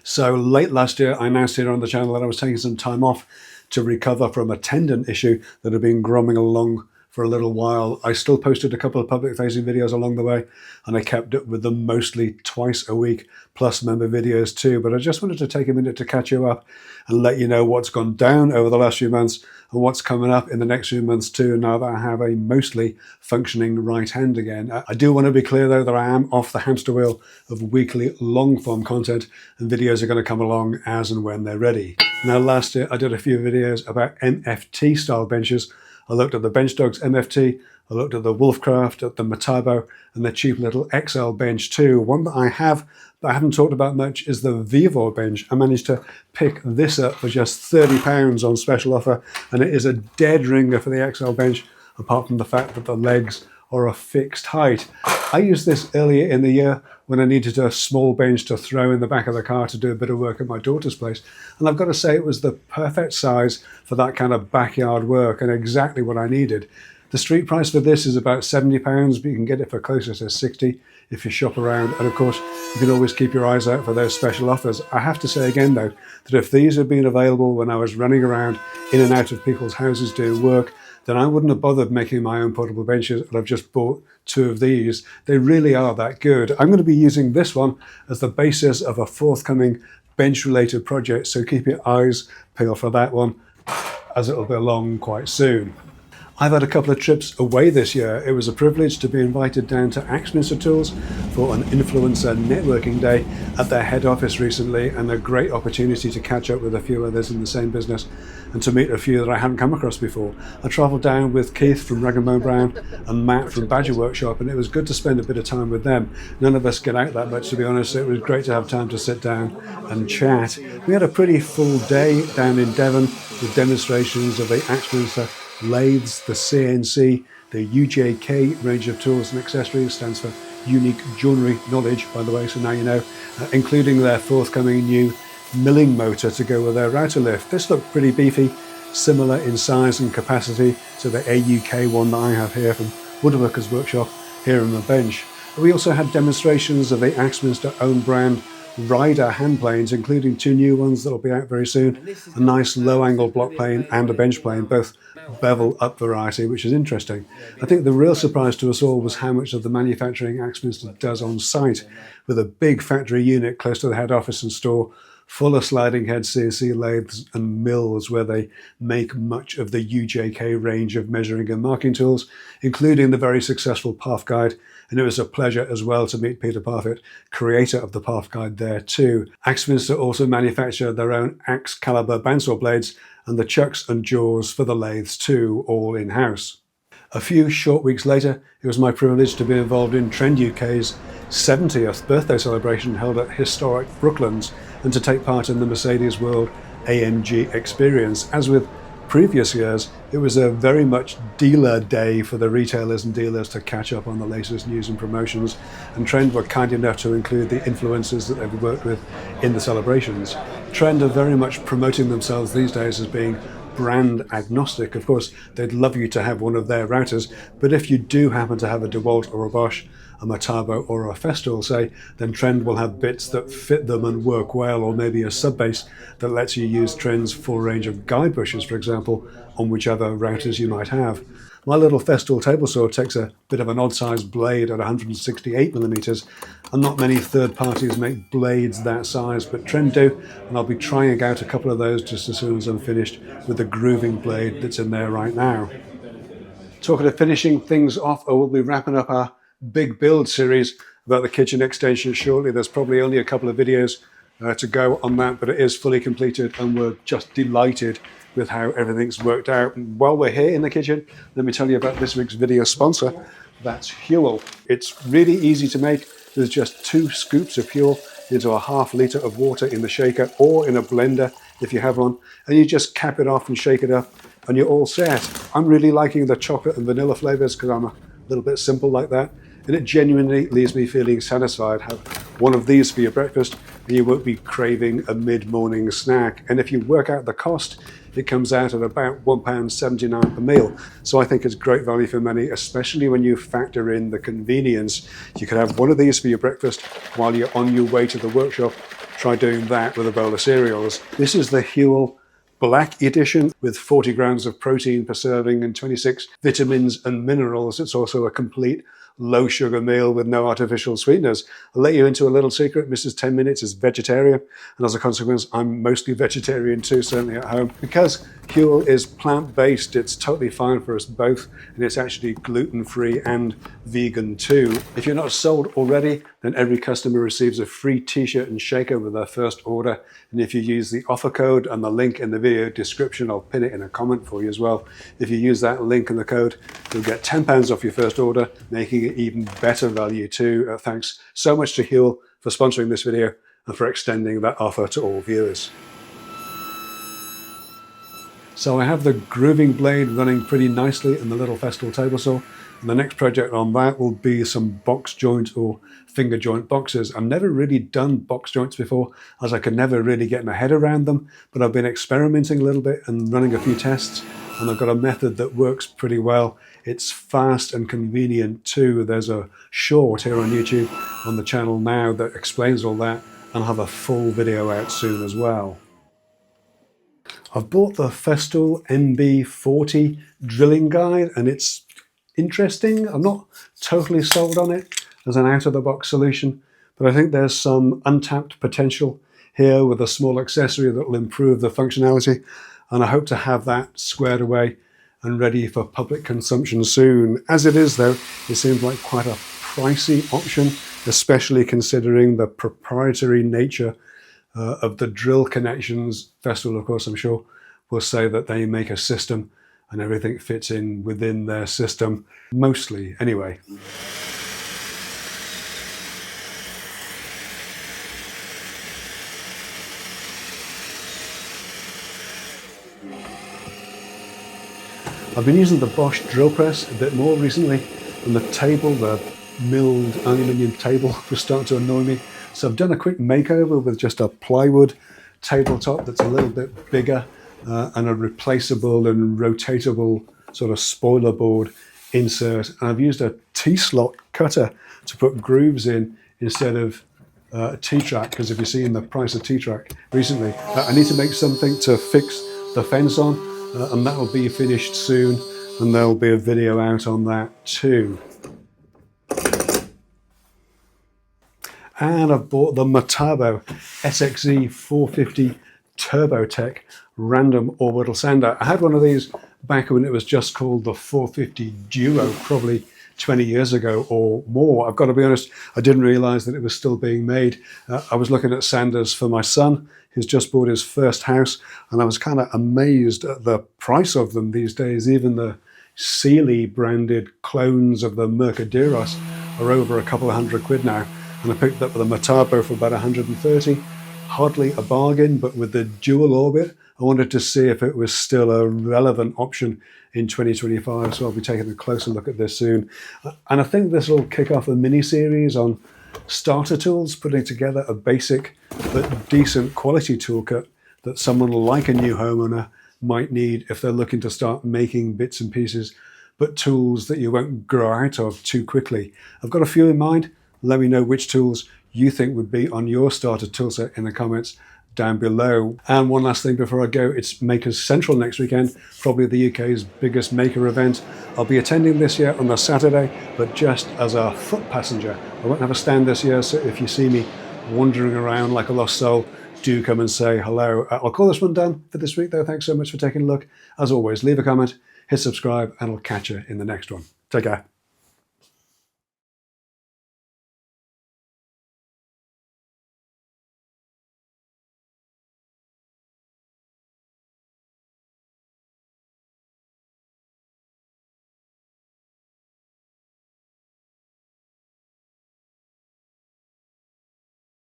So late last year, I announced here on the channel that I was taking some time off to recover from a tendon issue that had been grumbling along for a little while. I still posted a couple of public-facing videos along the way, and I kept up with them mostly twice a week, plus member videos too. But I just wanted to take a minute to catch you up and let you know what's gone down over the last few months and what's coming up in the next few months too, now that I have a mostly functioning right hand again. I do want to be clear though that I am off the hamster wheel of weekly long-form content, and videos are going to come along as and when they're ready. Now last year I did a few videos about MFT style benches. I looked at the BenchDogs MFT, I looked at the Wolfcraft, at the Metabo, and the cheap little XL bench too. One that I have but I haven't talked about much is the Vevor bench. I managed to pick this up for just £30 on special offer, and it is a dead ringer for the XL bench, apart from the fact that the legs are a fixed height. I used this earlier in the year when I needed a small bench to throw in the back of the car to do a bit of work at my daughter's place. And I've got to say it was the perfect size for that kind of backyard work and exactly what I needed. The street price for this is about £70, but you can get it for closer to 60 if you shop around. And of course, you can always keep your eyes out for those special offers. I have to say again though, that if these had been available when I was running around in and out of people's houses doing work, then I wouldn't have bothered making my own portable benches, and I've just bought 2 of these. They really are that good. I'm going to be using this one as the basis of a forthcoming bench-related project, so keep your eyes peeled for that one, as it'll be along quite soon. I've had a couple of trips away this year. It was a privilege to be invited down to Axminster Tools for an influencer networking day at their head office recently, and a great opportunity to catch up with a few others in the same business and to meet a few that I hadn't come across before. I travelled down with Keith from Rag & Bone Brown and Matt from Badger Workshop, and it was good to spend a bit of time with them. None of us get out that much, to be honest. It was great to have time to sit down and chat. We had a pretty full day down in Devon with demonstrations of the Axminster lathes, the CNC, the UJK range of tools and accessories, stands for Unique Joinery Knowledge, by the way, so now you know, including their forthcoming new milling motor to go with their router lift. This looked pretty beefy, similar in size and capacity to the AUK one that I have here from Woodworkers Workshop here on the bench. We also had demonstrations of the Axminster own brand rider hand planes, including 2 new ones that will be out very soon, a nice low angle block plane and a bench plane, both bevel up variety, which is interesting. I think the real surprise to us all was how much of the manufacturing Axminster does on site, with a big factory unit close to the head office and store, full of sliding head CNC lathes and mills where they make much of the UJK range of measuring and marking tools, including the very successful Path Guide. And it was a pleasure as well to meet Peter Parfitt, creator of the Path Guide, there too. Axminster also manufacture their own axe caliber bandsaw blades and the chucks and jaws for the lathes too, all in-house. A few short weeks later, it was my privilege to be involved in Trend UK's 70th birthday celebration held at historic Brooklands, and to take part in the Mercedes World AMG experience. As with previous years, it was a very much dealer day for the retailers and dealers to catch up on the latest news and promotions, and Trend were kind enough to include the influencers that they've worked with in the celebrations. Trend are very much promoting themselves these days as being brand agnostic. Of course, they'd love you to have one of their routers, but if you do happen to have a DeWalt or a Bosch, a Metabo or a Festool, say, then Trend will have bits that fit them and work well, or maybe a sub-base that lets you use Trend's full range of guide bushes, for example, on whichever routers you might have. My little Festool table saw takes a bit of an odd-sized blade at 168mm, and not many third parties make blades that size, but Trend do, and I'll be trying out a couple of those just as soon as I'm finished with the grooving blade that's in there right now. Talking of finishing things off, we'll be wrapping up our big build series about the kitchen extension shortly. There's probably only a couple of videos to go on that, but it is fully completed and we're just delighted with how everything's worked out. And while we're here in the kitchen, let me tell you about this week's video sponsor. That's Huel. It's really easy to make. There's just 2 scoops of Huel into a ½ litre of water in the shaker or in a blender if you have one, and you just cap it off and shake it up and you're all set. I'm really liking the chocolate and vanilla flavors because I'm a little bit simple like that, and it genuinely leaves me feeling satisfied. Have one of these for your breakfast and you won't be craving a mid-morning snack. And if you work out the cost, it comes out at about £1.79 per meal. So I think it's great value for money, especially when you factor in the convenience. You could have one of these for your breakfast while you're on your way to the workshop, try doing that with a bowl of cereals. This is the Huel Black Edition with 40 grams of protein per serving and 26 vitamins and minerals. It's also a complete low sugar meal with no artificial sweeteners. I'll let you into a little secret. Mrs. 10 Minutes is vegetarian, and as a consequence, I'm mostly vegetarian too, certainly at home. Because Huel is plant-based, it's totally fine for us both, and it's actually gluten-free and vegan too. If you're not sold already, then every customer receives a free t-shirt and shaker with their first order. And if you use the offer code and the link in the video description, I'll pin it in a comment for you as well. If you use that link and the code, you'll get £10 off your first order, making it even better value too. Thanks so much to Huel for sponsoring this video and for extending that offer to all viewers. So I have the grooving blade running pretty nicely in the little Festool table saw. And the next project on that will be some box joint or finger joint boxes. I've never really done box joints before, as I could never really get my head around them, but I've been experimenting a little bit and running a few tests, and I've got a method that works pretty well. It's fast and convenient too. There's a short here on YouTube on the channel now that explains all that, and I'll have a full video out soon as well. I've bought the Festool MB40 drilling guide, and it's interesting. I'm not totally sold on it as an out-of-the-box solution, but I think there's some untapped potential here with a small accessory that will improve the functionality, and I hope to have that squared away and ready for public consumption soon. As it is though, it seems like quite a pricey option, especially considering the proprietary nature of the drill connections. Festool, of course, I'm sure, will say that they make a system and everything fits in within their system, mostly anyway. I've been using the Bosch drill press a bit more recently, and the table, the milled aluminium table, was starting to annoy me. So I've done a quick makeover with just a plywood tabletop that's a little bit bigger and a replaceable and rotatable sort of spoiler board insert. And I've used a T-slot cutter to put grooves in instead of T-track, because if you've seen the price of T-track recently, I need to make something to fix the fence on, and that will be finished soon, and there'll be a video out on that too. And I've bought the Metabo SXE 450 TurboTech random orbital sander. I had one of these back when it was just called the 450 Duo, probably 20 years ago or more. I've got to be honest, I didn't realize that it was still being made. I was looking at sanders for my son, who's just bought his first house, and I was kind of amazed at the price of them these days. Even the Sealy branded clones of the Mercaderos are over a couple of £100 now. And I picked up the Metabo for about 130. Hardly a bargain, but with the dual orbit, I wanted to see if it was still a relevant option in 2025. So I'll be taking a closer look at this soon. And I think this will kick off a mini-series on starter tools, putting together a basic but decent quality toolkit that someone like a new homeowner might need if they're looking to start making bits and pieces, but tools that you won't grow out of too quickly. I've got a few in mind. Let me know which tools you think would be on your starter toolset in the comments down below. And one last thing before I go, it's Makers Central next weekend, probably the UK's biggest maker event. I'll be attending this year on the Saturday, but just as a foot passenger. I won't have a stand this year, so if you see me wandering around like a lost soul, do come and say hello. I'll call this one done for this week though. Thanks so much for taking a look. As always, leave a comment, hit subscribe, and I'll catch you in the next one. Take care.